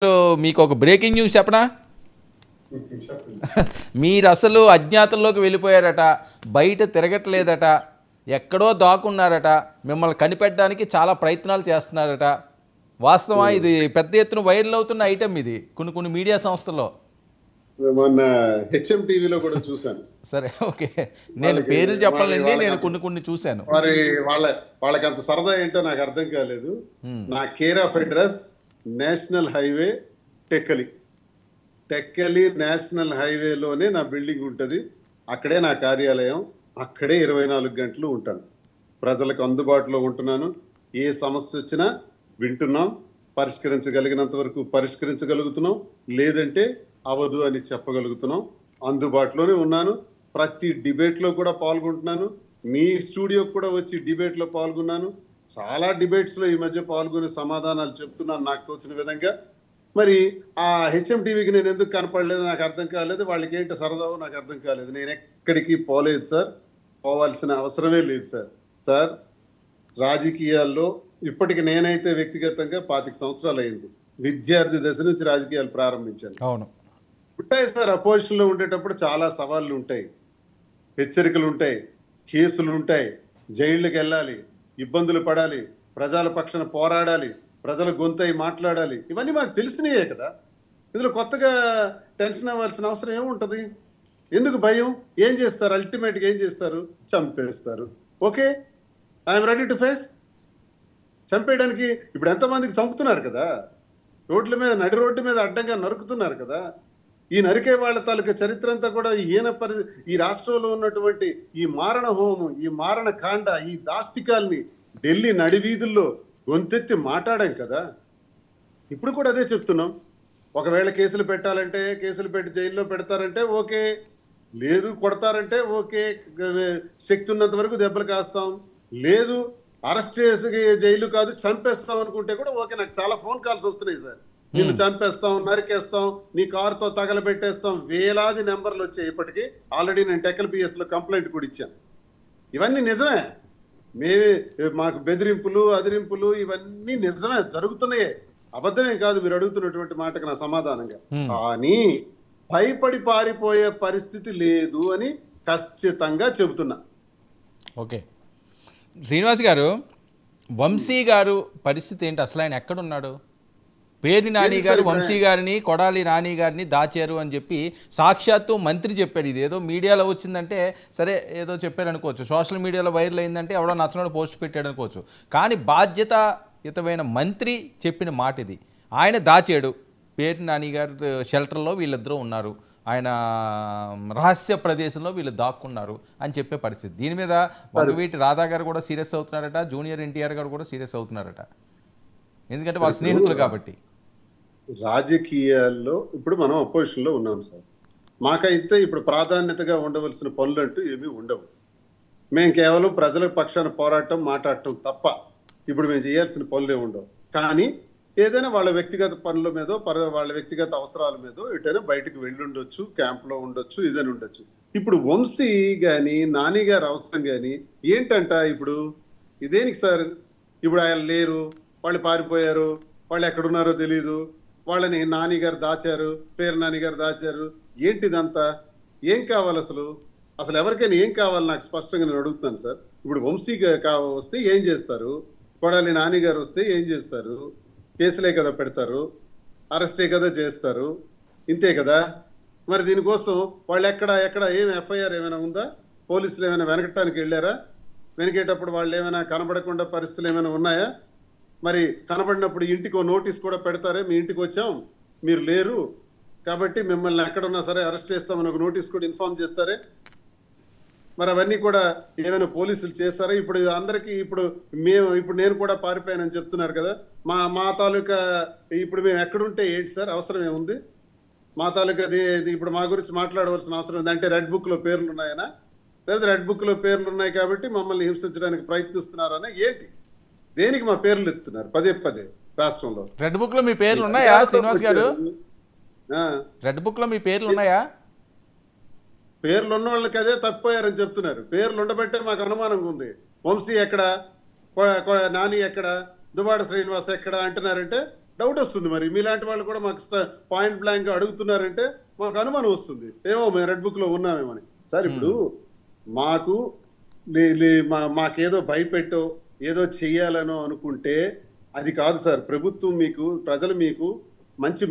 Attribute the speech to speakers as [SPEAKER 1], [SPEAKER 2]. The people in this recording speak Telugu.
[SPEAKER 1] మీకు ఒక బ్రేకింగ్ న్యూస్ చెప్పనా? మీరు అసలు అజ్ఞాతంలోకి వెళ్ళిపోయారట, బయట తిరగట్లేదట, ఎక్కడో దాక్కున్నారట, మిమ్మల్ని కనిపెట్టడానికి చాలా ప్రయత్నాలు చేస్తున్నారట. వాస్తవా? ఇది పెద్ద ఎత్తున వైరల్ అవుతున్న ఐటమ్ ఇది కొన్ని మీడియా సంస్థల్లో.
[SPEAKER 2] మొన్న హెచ్ఎం టీవీలో కూడా చూశాను.
[SPEAKER 1] సరే, ఓకే, నేను పేర్లు చెప్పాలండి, నేను కొన్ని చూశాను.
[SPEAKER 2] మరి వాళ్ళకి అంత సరదా ఏంటో నాకు అర్థం కాలేదు. నా care of address national highway Tekkali national హైవేలోనే నా బిల్డింగ్ ఉంటుంది. అక్కడే నా కార్యాలయం, అక్కడే 24 గంటలు ఉంటాను. ప్రజలకు అందుబాటులో ఉంటున్నాను. ఏ సమస్య వచ్చినా వింటున్నాం, పరిష్కరించగలిగినంత వరకు పరిష్కరించగలుగుతున్నాం, లేదంటే అవదు అని చెప్పగలుగుతున్నాం. అందుబాటులోనే ఉన్నాను. ప్రతి డిబేట్లో కూడా పాల్గొంటున్నాను. మీ స్టూడియోకి కూడా వచ్చి డిబేట్లో పాల్గొన్నాను. చాలా డిబేట్స్లో ఈ మధ్య పాల్గొని సమాధానాలు చెప్తున్నాను నాకు తోచిన విధంగా. మరి ఆ హెచ్ఎం టీవీకి నేను ఎందుకు కనపడలేదు నాకు అర్థం కాలేదు. వాళ్ళకి ఏంటి సరదావో నాకు అర్థం కాలేదు. నేను ఎక్కడికి పోలేదు సార్, పోవాల్సిన అవసరమే లేదు సార్. రాజకీయాల్లో ఇప్పటికి నేనైతే వ్యక్తిగతంగా 25 సంవత్సరాలు అయింది. విద్యార్థి దశ నుంచి రాజకీయాలు ప్రారంభించాను.
[SPEAKER 1] అవును,
[SPEAKER 2] ఉంటాయి సార్. అపోజిషన్లో ఉండేటప్పుడు చాలా సవాళ్ళు ఉంటాయి, హెచ్చరికలు ఉంటాయి, కేసులు ఉంటాయి, జైళ్ళకి వెళ్ళాలి, ఇబ్బందులు పడాలి, ప్రజల పక్షాన పోరాడాలి, ప్రజల గొంతై మాట్లాడాలి. ఇవన్నీ మాకు తెలిసినయే కదా. ఇందులో కొత్తగా టెన్షన్ అవ్వాల్సిన అవసరం ఏముంటుంది? ఎందుకు భయం? ఏం చేస్తారు? అల్టిమేట్గా ఏం చేస్తారు? చంపేస్తారు. Okay, I'm ready to face. చంపేయడానికి ఇప్పుడు ఎంతమందికి చంపుతున్నారు కదా, రోడ్ల మీద, నడి రోడ్డు మీద అడ్డంగా నరుకుతున్నారు కదా. ఈ నరికే వాళ్ళ తాలూకా చరిత్ర అంతా కూడా ఈ రాష్ట్రంలో ఉన్నటువంటి ఈ మారణ హోమం, ఈ మారణ కాండ, ఈ దాష్టికాల్ని ఢిల్లీ నడివీధుల్లో గొంతెత్తి మాట్లాడాం కదా. ఇప్పుడు కూడా అదే చెప్తున్నాం. ఒకవేళ కేసులు పెట్టాలంటే కేసులు పెట్టి జైల్లో పెడతారంటే ఓకే, లేదు కొడతారంటే ఓకే, శక్తి ఉన్నంత వరకు దెబ్బలు కాస్తాం, లేదు అరెస్ట్ చేసి జైలు కాదు చంపేస్తాం అనుకుంటే కూడా ఓకే. నాకు చాలా ఫోన్ కాల్స్ వస్తున్నాయి సార్. నిన్ను చంపేస్తాం, నరికేస్తాం, నీ కారుతో తగలబెట్టేస్తాం, వేలాది నెంబర్లు వచ్చాయి. ఇప్పటికీ ఆల్రెడీ నేను టెక్కల్ పిఎస్లో కంప్లైంట్ కూడా ఇచ్చాను. ఇవన్నీ నిజమే. మాకు బెదిరింపులు, అదిరింపులు ఇవన్నీ నిజమే, జరుగుతున్నాయే, అబద్ధమే కాదు. మీరు అడుగుతున్నటువంటి మాటకు నా సమాధానంగా. కానీ భయపడి పారిపోయే పరిస్థితి లేదు అని ఖచ్చితంగా చెబుతున్నా.
[SPEAKER 1] ఓకే, శ్రీనివాస్ గారు, వంశీ గారు పరిస్థితి ఏంటి? అసలు ఆయన ఎక్కడున్నాడు? పేర్ని నాని గారు వంశీ గారిని, కొడాలి నాని గారిని దాచారు అని చెప్పి సాక్షాత్తు మంత్రి చెప్పాడు. ఇది ఏదో మీడియాలో వచ్చిందంటే సరే, ఏదో చెప్పారు అనుకోవచ్చు, సోషల్ మీడియాలో వైరల్ అయిందంటే ఎవడో నచ్చనోడు పోస్ట్ పెట్టాడు అనుకోవచ్చు. కానీ బాధ్యతాయుతమైన మంత్రి చెప్పిన మాట ఇది. ఆయన దాచాడు, పేర్ని నాని గారు షెల్టర్లో వీళ్ళిద్దరూ ఉన్నారు, ఆయన రహస్య ప్రదేశంలో వీళ్ళు దాక్కున్నారు అని చెప్పే పరిస్థితి. దీని మీద వంగవీటి రాధా గారు కూడా సీరియస్ అవుతున్నారట, జూనియర్ ఎన్టీఆర్ గారు కూడా సీరియస్ అవుతున్నారట. ఎందుకంటే వాళ్ళ స్నేహితులు కాబట్టి.
[SPEAKER 2] రాజకీయాల్లో ఇప్పుడు మనం అపోజిషన్లో ఉన్నాం సార్. మాకైతే ఇప్పుడు ప్రాధాన్యతగా ఉండవలసిన పనులు అంటూ ఏమీ ఉండవు. మేము కేవలం ప్రజల పక్షాన పోరాటం, మాట్లాడటం తప్ప ఇప్పుడు మేము చేయాల్సిన పనులే ఉండవు. కానీ ఏదైనా వాళ్ళ వ్యక్తిగత పనుల మీదో, వాళ్ళ వ్యక్తిగత అవసరాల మీదో ఎటైనా బయటకు వెళ్ళి ఉండొచ్చు, క్యాంప్లో ఉండొచ్చు, ఏదైనా ఉండొచ్చు. ఇప్పుడు వంశీ కానీ నాని గారు అవసరం కానీ ఏంటంట? ఇప్పుడు ఇదేనికి సార్? ఇప్పుడు ఆయన లేరు, వాళ్ళు పారిపోయారు, వాళ్ళు ఎక్కడున్నారో తెలియదు, వాళ్ళని నాని గారు దాచారు, పేరు నాని గారు దాచారు. ఏంటిదంతా? ఏం కావాలి అసలు ఎవరికైనా ఏం కావాలి నాకు స్పష్టంగా నేను అడుగుతున్నాను సార్. ఇప్పుడు వంశీ వస్తే ఏం చేస్తారు? కొడాలి నాని గారు వస్తే ఏం చేస్తారు? కేసులే కదా పెడతారు, అరెస్టే కదా చేస్తారు, ఇంతే కదా. మరి దీనికోసం వాళ్ళు ఎక్కడ ఏం ఎఫ్ఐఆర్ ఏమైనా ఉందా? పోలీసులు ఏమైనా వెనకటానికి వెళ్ళారా? వెనకేటప్పుడు వాళ్ళు ఏమైనా కనబడకుండా పరిస్థితులు ఏమైనా ఉన్నాయా? మరి కనబడినప్పుడు ఇంటికో నోటీస్ కూడా పెడతారే, మీ ఇంటికి వచ్చాం, మీరు లేరు కాబట్టి మిమ్మల్ని ఎక్కడున్నా సరే అరెస్ట్ చేస్తామని ఒక నోటీస్ కూడా ఇన్ఫార్మ్ చేస్తారే. మరి అవన్నీ కూడా ఏమైనా పోలీసులు చేస్తారా? ఇప్పుడు అందరికీ ఇప్పుడు నేను కూడా పారిపోయానని చెప్తున్నారు కదా. మా తాలూకా ఇప్పుడు మేము ఎక్కడుంటే ఏంటి సార్? అవసరం ఏముంది? మా తాలూకా ఇప్పుడు మా గురించి మాట్లాడవలసిన అవసరం ఉంది అంటే రెడ్ బుక్లో పేర్లు ఉన్నాయనా? లేదా రెడ్ బుక్లో పేర్లు ఉన్నాయి కాబట్టి మమ్మల్ని హింసించడానికి ప్రయత్నిస్తున్నారనే? ఏంటి? దేనికి మా పేర్లు ఎత్తున్నారు పదే రాష్ట్రంలో?
[SPEAKER 1] రెడ్ బుక్ లో మీ పేర్లు ఉన్నాయా శ్రీనివాస్ గారు? రెడ్ బుక్ లో మీ పేర్లు ఉన్నాయా?
[SPEAKER 2] పేర్లు ఉన్న వాళ్ళకి అదే తప్పిపోయారని చెప్తున్నారు. పేర్లు ఉండబట్టే మాకు అనుమానంగా ఉంది. వంశీ ఎక్కడ, నాని ఎక్కడ, దువ్వాడ శ్రీనివాస్ ఎక్కడ అంటున్నారంటే డౌట్ వస్తుంది. మరి మీలాంటి వాళ్ళు కూడా మాకు పాయింట్ బ్లాంక్ అడుగుతున్నారంటే మాకు అనుమానం వస్తుంది, ఏమో మేము రెడ్ బుక్ లో ఉన్నామేమని. సార్ ఇప్పుడు మాకు మాకేదో భయపెట్టో ఏదో చెయ్యాలనో అనుకుంటే అది కాదు సార్. ప్రభుత్వం మీకు, ప్రజలు మీకు మంచి